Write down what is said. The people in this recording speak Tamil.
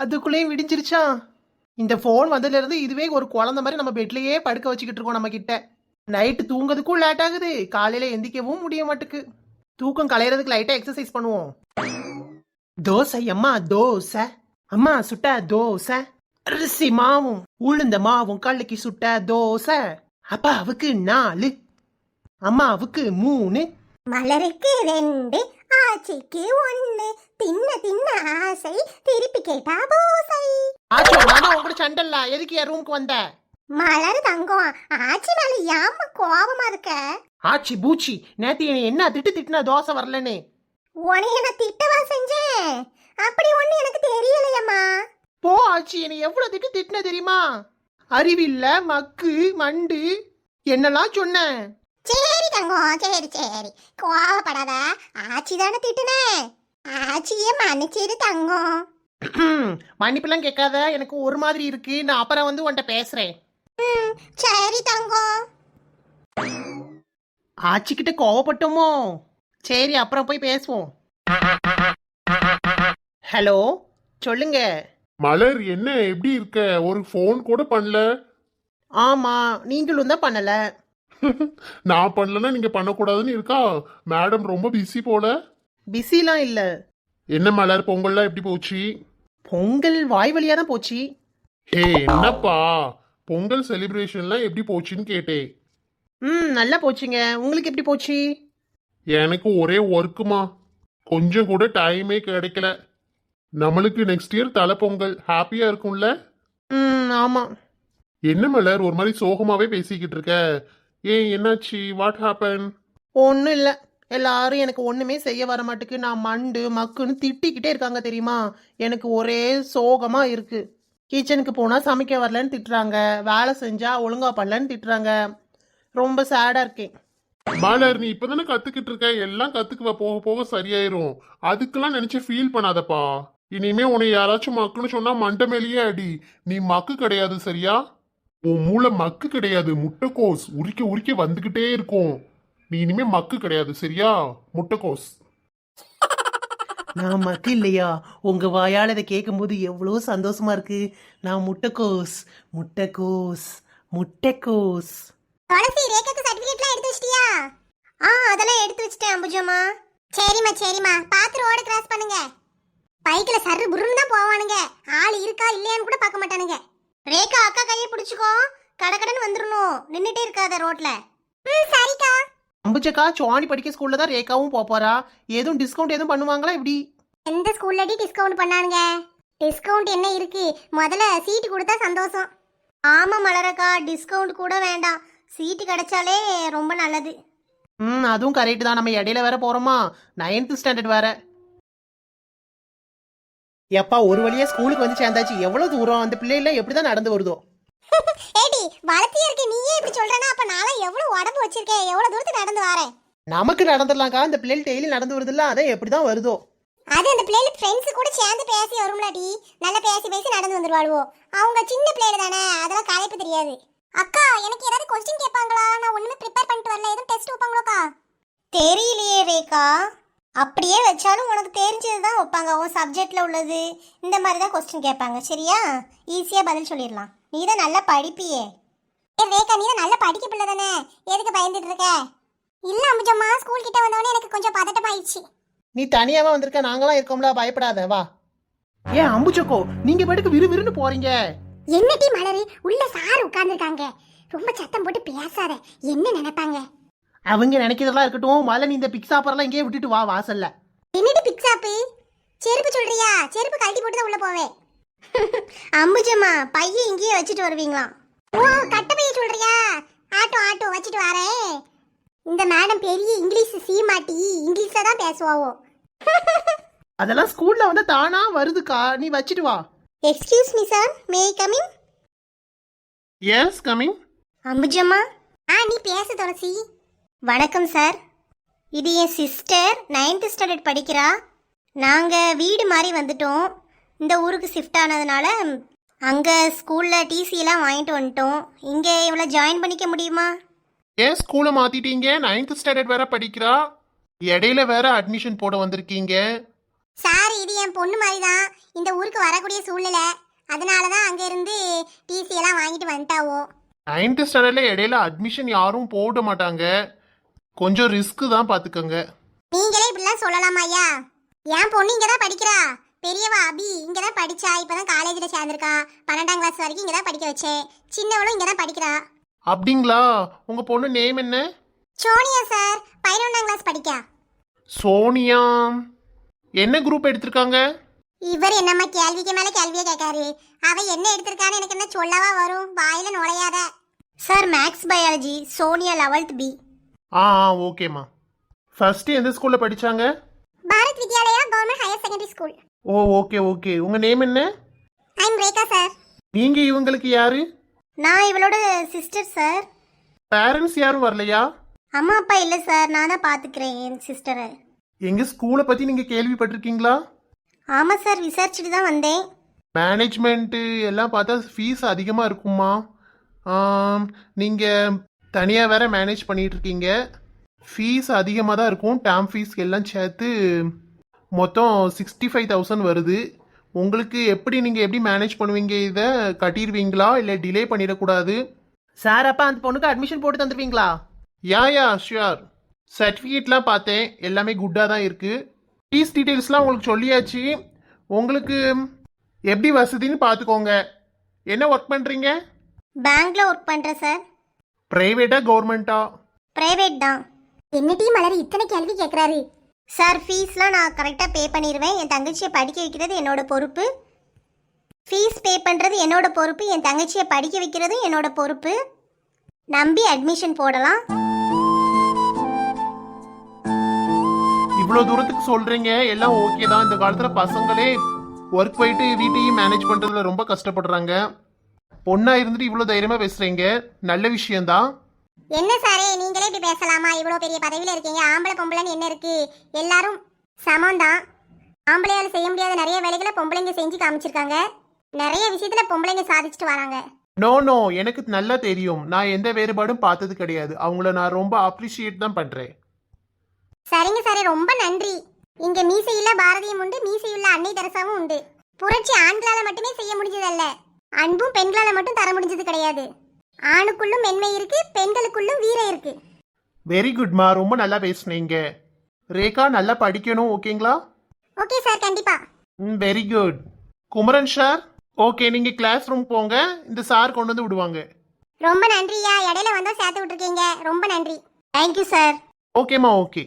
அதுக்குள்ளேயும் விடிஞ்சிருச்சா? இந்த ஃபோன் வந்ததுல இருந்து இதுவே ஒரு குழந்தை மாதிரி நம்ம பெட்லயே படுக்க வச்சுக்கிட்டு இருக்கோம் நம்ம கிட்ட. நைட்டு தூங்குறதுக்கும் லேட் ஆகுது, காலையில எந்திக்கவும் முடிய மாட்டுக்கு. தூக்கம் கலையறதுக்கு லைட்டா எக்ஸசைஸ் பண்ணுவோம். தோசை அம்மா தோசை, அம்மா சுட்ட தோசை, அரிசி மாவும் உளுந்த மாவும் கலக்கி சுட்ட தோசை. அப்பாவுக்கு 4, அம்மாவுக்கு 3, மலருக்கு 2, ஆச்சிக்கு 1. தின்ன தின்ன ஆசை திருப்பி கேட்டா போசை. ஆச்சோ நான் உங்களோட சண்டல்ல எதுக்கு என் ரூமுக்கு வந்த? மலர் தங்கம், ஆச்சி மேல ஏம்மா கோவமா இருக்க? ஆச்சி பூச்சி, நேத்து என்ன திட்டுனா தோசை வரலன்னு. உனைய நான் திட்டவா செஞ்சேன்? அப்படி ஒண்ணு எனக்கு தெரியலையம்மா. போ ஆச்சி, என்னை எவ்வளவு திட்டுன தெரியுமா? அறிவில்ல மக்கு மண்டு என்னெல்லாம் சொன்ன. சரி தங்கம், சரி சரி, கோவப்படாத. ஆச்சி தானே திட்டுனே, ஆச்சியே மன்னிச்சிரு தங்கம். மன்னிப்பெல்லாம் கேட்காத, எனக்கு ஒரு மாதிரி இருக்கு. நான் அப்புறம் வந்து உன்கிட்ட பேசுறேன். சரி தங்கம். ஆச்சிக்கிட்ட கோவப்பட்டோமோ? சரி அப்புறம் போய் பேசுவோம். ஹலோ, சொல்லுங்க. மலர், என்ன எப்படி இருக்க? ஒரு ஃபோன் கூட பண்ணல. ஆமா, நீங்களும் தான் பண்ணல. நான் பண்ணலன்னா நீங்க பண்ணக்கூடாதுன்னு இருக்கா? மேடம் ரொம்ப பிஸி போல. பிஸிலாம் இல்ல. என்ன மலர், பொங்கல்லாம் எப்படி போச்சு? பொங்கல் வாய் வழியா தான் போச்சு. என்னப்பா, பொங்கல் செலிப்ரேஷன்லாம் எப்படி போச்சுன்னு கேட்டேன். நல்லா போச்சுங்க. உங்களுக்கு எப்படி போச்சு? எனக்கு ஒரே ஒர்க்குமா, கொஞ்சம் கூட டைமே கிடைக்கல. நம்மளுக்கு நெக்ஸ்ட் இயர் தலை பொங்கல், ஹாப்பியா இருக்கும்ல? ஆமா. என்ன மலர், ஒரு மாதிரி சோகமாவே பேசிக்கிட்டு இருக்க? என்னாச்சு? What happen? ஒன்றும் இல்லை, எல்லாரும் எனக்கு ஒன்றுமே செய்ய வர மாட்டுக்கு, நான் மண்டு மக்குன்னு திட்டிக்கிட்டே இருக்காங்க தெரியுமா? எனக்கு ஒரே சோகமா இருக்கு. கிச்சனுக்கு போனால் சமைக்க வரலன்னு திட்டுறாங்க, வேலை செஞ்சா ஒழுங்கா பண்ணலன்னு திட்டுறாங்க. ரொம்ப சேடா இருக்கேன். மலர், நீ இப்பதானே கத்துக்கிட்டு இருக்க, எல்லாம் கத்துக்குவ, போக போக சரியாயிரும். அதுக்கெல்லாம் நினைச்சு ஃபீல் பண்ணாதப்பா. இனிமே உன்னை யாராச்சும் மக்குன்னு சொன்னா மண்டை மேலேயே அடி. நீ மக்கு கிடையாது, சரியா? உன் மூளை மக்கு கிடையாது, முட்டைக்கோஸ். உரிக்க உரிக்க வந்துகிட்டே இருக்கும். நீ இனிமே மக்கு கிடையாது, சரியா? முட்டைக்கோஸ். நான் மக்கு இல்லையா? உங்க வாயால் இதை கேட்கும்போது எவ்வளோ சந்தோஷமா இருக்கு. நான் முட்டைக்கோஸ், முட்டைக்கோஸ், முட்டைக்கோஸ். துளசி, ரேகாக்கு சர்டிபிகேட்லாம் எடுத்து வச்சிட்டியா? அதெல்லாம் எடுத்து வச்சிட்டேன் அம்புஜம்மா. சரிம்மா சரிம்மா, பார்த்து ரோட கிராஸ் பண்ணுங்க. பைக்ல சர்ரு புருன்னு தான் போவானுங்க, ஆள் இருக்கா இல்லையான்னு கூட பார்க்க மாட்டானுங்க. ரேகா அக்கா கையை பிடிச்சுக்கோ, கடகடன்னு வந்துடணும், நின்றுட்டே இருக்காத ரோட்ல. சரிக்கா. அம்புச்சக்கா சுவாணி படிக்க ஸ்கூல்ல தான் ரேகாவும் போறா. எதுவும் டிஸ்கவுண்ட் எதுவும் பண்ணுவாங்களா இப்படி? எந்த ஸ்கூல்லடி டிஸ்கவுண்ட் பண்ணானுங்க? டிஸ்கவுண்ட் என்ன இருக்கு, முதல்ல சீட்டு கொடுத்தா சந்தோஷம். ஆமா மலரக்கா, டிஸ்கவுண்ட் கூட வேண்டாம், சீட்டு கிடைச்சாலே ரொம்ப நல்லது. அதுவும் கரெக்ட் தான். நம்ம இடையில வேற போறோமா, 9th ஸ்டாண்டர்ட் வேற. எப்பா ஒரு வழியா ஸ்கூலுக்கு வந்து சேர்ந்தாச்சு. எவ்வளவு தூரம் அந்த பிள்ளைல எப்படிதான் நடந்து வருதோ? ஏடி வளர்த்தியா இருக்க, நீயே இப்படி சொல்றனா அப்ப நானும் எவ்வளவு உடம்பு வச்சிருக்கேன், எவ்வளவு தூரத்துக்கு நடந்து வரேன். நமக்கு நடந்துடலாம்க்கா, அந்த பிள்ளைகள் டெய்லி நடந்து வருது இல்ல, அதான் எப்படிதான் வருதோ. அது அந்த பிள்ளைகள் ஃப்ரெண்ட்ஸ் கூட சேர்ந்து பேசி வரும்லாடி, நல்லா பேசி பேசி நடந்து வந்துருவாளுவோ. அவங்க சின்ன பிள்ளைகள் தானே, அதெல்லாம் களைப்பு தெரியாது. அக்கா, எனக்கு ஏதாவது கொஸ்டின் கேட்பாங்களா? நான் ஒண்ணுமே ப்ரிப்பேர் பண்ணிட்டு வரல, எதுவும் டெஸ்ட் வைப்பாங்களோக்கா? தெரியலையே ரேகா, அப்படியே வச்சாலும் உனக்கு தெரிஞ்சது தான் வைப்பாங்க. உன் சப்ஜெக்ட்ல உள்ளது இந்த மாதிரி தான் கொஸ்டின் கேட்பாங்க, சரியா? ஈஸியா பதில் சொல்லிடலாம். நீ தான் நல்லா படிப்பியே. ரேகா, நீ தான் நல்லா படிக்க பிள்ளை தானே, எதுக்கு பயந்துட்டு இருக்க? இல்ல அம்புஜம்மா, ஸ்கூல் கிட்ட வந்தவொடனே எனக்கு கொஞ்சம் பதட்டமாயிடுச்சு. நீ தனியாவா வந்திருக்க, நாங்களாம் இருக்கோம்ல, பயப்படாத வா. ஏன் அம்புச்சக்கோ, நீங்க பாட்டுக்கு விறுவிறுன்னு போறீங்க? என்னடி மலரு, உள்ள சார் உட்கார்ந்துருக்காங்க, ரொம்ப சத்தம் போட்டு பேசாத, என்ன நினைப்பாங்க? அவங்க நினைக்கிறதெல்லாம் இருக்கட்டும், முதல்ல நீ இந்த பிக் சாப்பரெல்லாம் இங்கேயே விட்டுட்டு வா வாசல்ல. என்னடி பிக் சாப்பு? செருப்பு சொல்றியா? செருப்பு கழட்டி போட்டு தான் உள்ள போவேன். அம்புஜம்மா, பைய இங்கேயே வச்சுட்டு வருவீங்களா? ஓ, கட்ட பைய சொல்றியா? ஆட்டோ ஆட்டோ வச்சுட்டு வரேன். இந்த மேடம் பெரிய இங்கிலீஷ் சீமாட்டி, இங்கிலீஷ்ல தான் பேசுவாவோ. அதெல்லாம் ஸ்கூல்ல வந்து தானா வருதுக்கா, நீ வச்சுட்டு வா. Excuse me sir, may I come in? Yes coming. Ambujamma, நீ பேசு துளசி. வணக்கம் சார், இது என் சிஸ்டர் 9th ஸ்டாண்டர்ட் படிக்கிறா. நாங்கள் வீடு மாதிரி வந்துட்டோம், இந்த ஊருக்கு ஷிஃப்ட் ஆனதுனால அங்கே ஸ்கூலில் டிசியெல்லாம் வாங்கிட்டு வந்துட்டோம். இங்கே இவ்வளோ ஜாயின் பண்ணிக்க முடியுமா? ஏன் ஸ்கூலை மாத்திட்டீங்க? 9th ஸ்டாண்டர்ட் வேற படிக்கிறா, இடையில வேற அட்மிஷன் போட வந்திருக்கீங்க. சார் இது என் பொண்ணு மாதிரி தான் இந்த ஊருக்கு வரக்கூடிய சூழ்நிலை, அதனால தான் அங்க இருந்து டிசி எல்லாம் வாங்கிட்டு வந்துட்டாவோ. 9th ஸ்டாண்டர்ட்ல இடையில அட்மிஷன் யாரும் போட மாட்டாங்க, கொஞ்சம் ரிஸ்க் தான் பாத்துக்கோங்க. நீங்களே இப்படிலாம் சொல்லலாமா ஐயா? என் பொண்ணு இங்க தான் படிக்கிறா, பெரியவா அபி இங்க தான் படிச்சா, இப்பதான் காலேஜ்ல சேர்ந்திருக்கா, 12ஆம் கிளாஸ் வரைக்கும் இங்க தான் படிக்க வச்சேன். சின்னவளும் இங்க தான் படிக்கிறா. அப்படிங்களா? உங்க பொண்ணு நேம் என்ன? சோனியா சார் 11ஆம் கிளாஸ் படிக்கா. சோனியா. என்ன குரூப் எடுத்திருக்காங்க? இவர் என்னம்மா கேள்விக்கு மேல கேள்வியே கேட்காரு. அவ என்ன எடுத்திருக்கான்னு எனக்கு என்ன சொல்லவா வரும், வாயில நுழையாத. Sir maths biology, Sonia 11th B. ஓகேம்மா. ஃபர்ஸ்ட் எந்த ஸ்கூல்ல படிச்சாங்க? Bharat Vidyalaya government higher secondary school. Okay. உங்க நேம் என்ன? I am Rekha sir. நீங்க இவங்களுக்கு யாரு? நான் இவளோட சிஸ்டர் சார். பேரண்ட்ஸ் யாரும் வரலையா? அம்மா அப்பா இல்லை சார், நான் தான் பார்த்துக்கிறேன் என் சிஸ்டரை. எங்க ஸ்கூலை பத்தி நீங்க கேள்விப்பட்டிருக்கீங்களா? ஆமாம் சார், விசாரிச்சுட்டு தான் வந்தேன். மேனேஜ்மெண்ட்டு எல்லாம் பார்த்தா ஃபீஸ் அதிகமாக இருக்குமா? நீங்கள் தனியாக வேற மேனேஜ் பண்ணிட்டு இருக்கீங்க, ஃபீஸ் அதிகமாக தான் இருக்கும். டேர்ம் ஃபீஸ் எல்லாம் சேர்த்து மொத்தம் 65,000 வருது. உங்களுக்கு நீங்கள் எப்படி மேனேஜ் பண்ணுவீங்க? இதை கட்டிடுவீங்களா இல்லை டிலே பண்ணிடக்கூடாது? சார் அப்பா அந்த பொண்ணுக்கு அட்மிஷன் போட்டு தந்துருவீங்களா? Yeah sure. சர்டிஃபிகேட்லாம் பார்த்தேன், எல்லாமே குட்டாக தான் இருக்குது. ஃபீஸ் டீட்டெயில்ஸ்லாம் உங்களுக்கு சொல்லியாச்சு. உங்களுக்கு எப்படி வசதின்னு பார்த்துக்கோங்க. என்ன ஒர்க் பண்ணுறீங்க? பேங்க்ல ஒர்க் பண்ணுறேன் சார். ப்ரைவேட்டா கவர்மெண்ட்டா? பிரைவேட் தான். என்ன டீ மலர் இத்தனை கேள்வி கேட்குறாரு? சார் ஃபீஸ்லாம் நான் கரெக்டாக பே பண்ணிடுவேன். என் தங்கச்சியை படிக்க வைக்கிறது என்னோட பொறுப்பு. ஃபீஸ் பே பண்ணுறது என்னோட பொறுப்பு, என் தங்கச்சியை படிக்க வைக்கிறது என்னோட பொறுப்பு. நம்பி அட்மிஷன் போடலாம். இவ்வளோ தூரத்துக்கு சொல்றீங்க, எல்லாம் ஓகே தான். இந்த காலத்துல பசங்களே ஒர்க் போயிட்டு வீட்டையும் மேனேஜ் பண்றதுல ரொம்ப கஷ்டப்படுறாங்க. பொண்ணா இருந்துட்டு இவ்வளோ தைரியமா பேசுறீங்க, நல்ல விஷயம்தான். என்ன சாரே நீங்களே இப்படி பேசலாமா? இவ்வளோ பெரிய பதவியில் இருக்கீங்க, ஆம்பளை பொம்பளைன்னு என்ன இருக்கு? எல்லாரும் சமம் தான். ஆம்பளையால் செய்ய முடியாத நிறைய வேலைகளை பொம்பளைங்க செஞ்சு காமிச்சிருக்காங்க. நிறைய விஷயத்துல பொம்பளைங்க சாதிச்சுட்டு வராங்க. நோ எனக்கு நல்லா தெரியும். நான் எந்த வேறுபாடும் பார்த்தது கிடையாது. அவங்கள நான் ரொம்ப அப்ரிஷியேட் தான் பண்றேன். சரிங்க சாரே, ரொம்ப நன்றி. இங்க மீசையுள்ள பாரதியும் உண்டு, மீசையுள்ள அன்னை தெரசாவும் உண்டு. புரட்சி ஆண்களால மட்டுமே செய்ய முடிஞ்சதல்ல, அன்பும் பெண்களால மட்டும் தர முடிஞ்சது கிடையாது. ஆணுக்குள்ளும் மென்மை இருக்கு, பெண்களுக்குள்ளும் வீரம் இருக்கு. வெரி குட்மா, ரொம்ப நல்லா பேசுனீங்க. ரேகா நல்லா படிக்கணும், ஓகேங்களா? ஓகே சார், கண்டிப்பா. Very good. Kumaran sir, okay, நீங்க கிளாஸ் ரூம் போங்க, இந்த சார் கொண்டு வந்து விடுவாங்க. ரொம்ப நன்றியா, இடையில வந்தா சேர்த்து விட்டுருக்கீங்க, ரொம்ப நன்றி. Thank you sir. ஓகேம்மா, ஓகே.